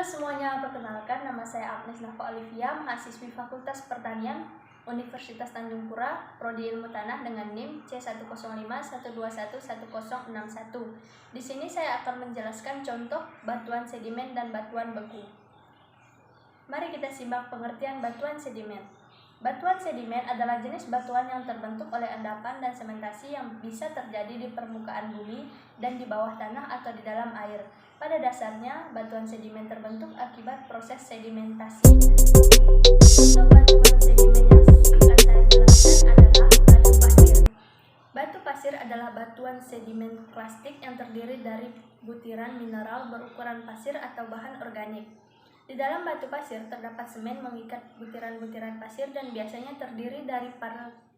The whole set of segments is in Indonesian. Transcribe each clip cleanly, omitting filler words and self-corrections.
Halo semuanya, perkenalkan nama saya Agnes Nova Olivia, mahasiswi Fakultas Pertanian Universitas Tanjung Pura, Prodi Ilmu Tanah dengan NIM C10512110161. Di sini saya akan menjelaskan contoh batuan sedimen dan batuan beku. Mari kita simak pengertian batuan sedimen. Batuan sedimen adalah jenis batuan yang terbentuk oleh endapan dan sementasi yang bisa terjadi di permukaan bumi dan di bawah tanah atau di dalam air. Pada dasarnya, batuan sedimen terbentuk akibat proses sedimentasi. Untuk batuan sedimen yang akan saya jelaskan adalah batu pasir. Batu pasir adalah batuan sedimen klasik yang terdiri dari butiran mineral berukuran pasir atau bahan organik. Di dalam batu pasir terdapat semen mengikat butiran-butiran pasir dan biasanya terdiri dari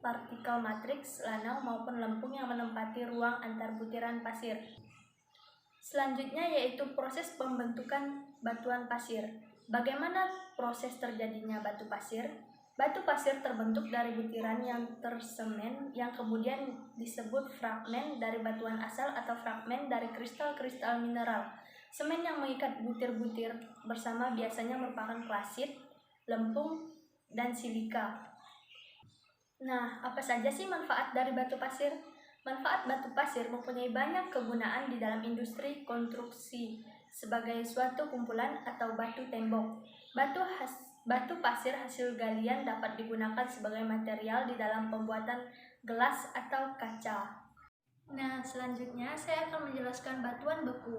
partikel matriks, lanau maupun lempung yang menempati ruang antar butiran pasir. Selanjutnya yaitu proses pembentukan batuan pasir. Bagaimana proses terjadinya batu pasir? Batu pasir terbentuk dari butiran yang tersemen yang kemudian disebut fragmen dari batuan asal atau fragmen dari kristal-kristal mineral. Semen yang mengikat butir-butir bersama biasanya merupakan klasit, lempung, dan silika. Nah, apa saja sih manfaat dari batu pasir? Manfaat batu pasir mempunyai banyak kegunaan di dalam industri konstruksi sebagai suatu kumpulan atau batu tembok. Batu pasir hasil galian dapat digunakan sebagai material di dalam pembuatan gelas atau kaca. Nah, selanjutnya saya akan menjelaskan batuan beku.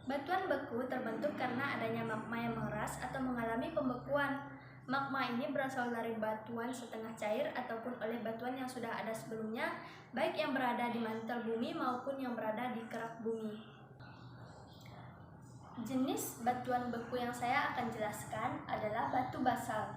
Batuan beku terbentuk karena adanya magma yang mengeras atau mengalami pembekuan. Magma ini berasal dari batuan setengah cair ataupun oleh batuan yang sudah ada sebelumnya, baik yang berada di mantel bumi maupun yang berada di kerak bumi. Jenis batuan beku yang saya akan jelaskan adalah batu basal.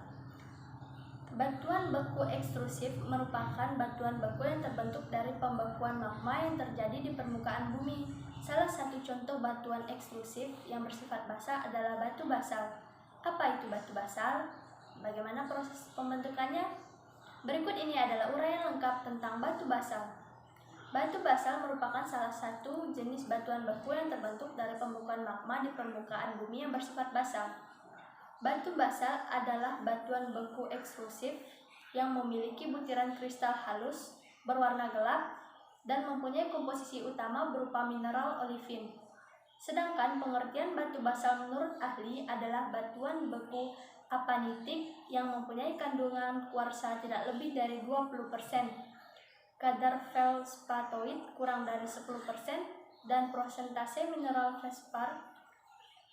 Batuan beku ekstrusif merupakan batuan beku yang terbentuk dari pembekuan magma yang terjadi di permukaan bumi. Salah satu contoh batuan ekstrusif yang bersifat basal adalah batu basal. Apa itu batu basal? Bagaimana proses pembentukannya? Berikut ini adalah uraian lengkap tentang batu basal. Batu basal merupakan salah satu jenis batuan beku yang terbentuk dari pembekuan magma di permukaan bumi yang bersifat basal. Batu basal adalah batuan beku ekstrusif yang memiliki butiran kristal halus, berwarna gelap, dan mempunyai komposisi utama berupa mineral olivin. Sedangkan pengertian batu basal menurut ahli adalah batuan beku apanitik yang mempunyai kandungan kuarsa tidak lebih dari 20%, kadar feldspatoid kurang dari 10%, dan prosentase mineral fespar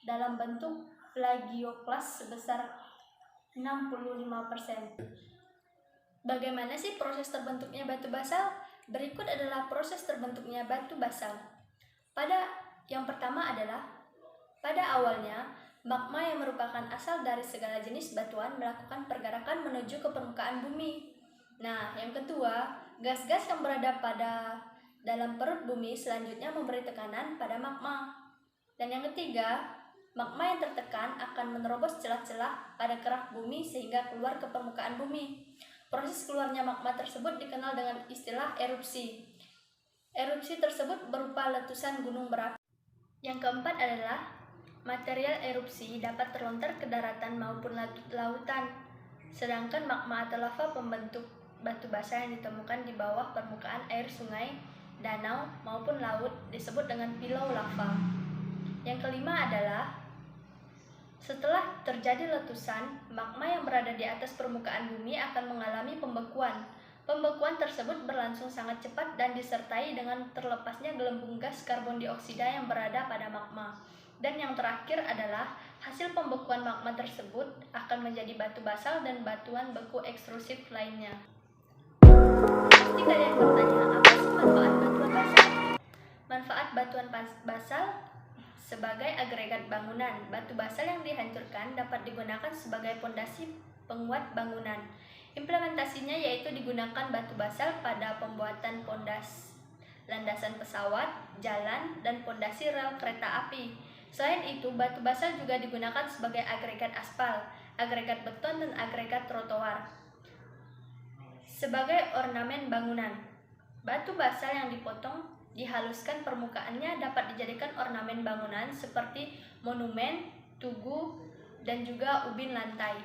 dalam bentuk plagioklas sebesar 65%. Bagaimana sih proses terbentuknya batu basal? Berikut adalah proses terbentuknya batu basal. Yang pertama adalah pada awalnya magma yang merupakan asal dari segala jenis batuan melakukan pergerakan menuju ke permukaan bumi. Nah, yang kedua, gas-gas yang berada dalam perut bumi selanjutnya memberi tekanan pada magma. Dan yang ketiga, magma yang tertekan akan menerobos celah-celah pada kerak bumi sehingga keluar ke permukaan bumi. Proses keluarnya magma tersebut dikenal dengan istilah erupsi. Erupsi tersebut berupa letusan gunung berapi. Yang keempat adalah material erupsi dapat terlontar ke daratan maupun lautan. Sedangkan magma atau lava pembentuk batu basal yang ditemukan di bawah permukaan air sungai, danau, maupun laut disebut dengan pilau lava. Yang kelima adalah setelah terjadi letusan, magma yang berada di atas permukaan bumi akan mengalami pembekuan. Pembekuan tersebut berlangsung sangat cepat dan disertai dengan terlepasnya gelembung gas karbon dioksida yang berada pada magma. Dan yang terakhir adalah hasil pembekuan magma tersebut akan menjadi batu basal dan batuan beku ekstrusif lainnya. Pasti kalian bertanya, apa sih manfaat batuan basal? Manfaat batuan basal sebagai agregat bangunan. Batu basal yang dihancurkan dapat digunakan sebagai pondasi penguat bangunan. Implementasinya yaitu digunakan batu basal pada pembuatan landasan pesawat, jalan, dan pondasi rel kereta api. Selain itu, batu basal juga digunakan sebagai agregat aspal, agregat beton, dan agregat trotoar. Sebagai ornamen bangunan, batu basal yang dipotong dihaluskan permukaannya dapat dijadikan ornamen bangunan seperti monumen, tugu, dan juga ubin lantai.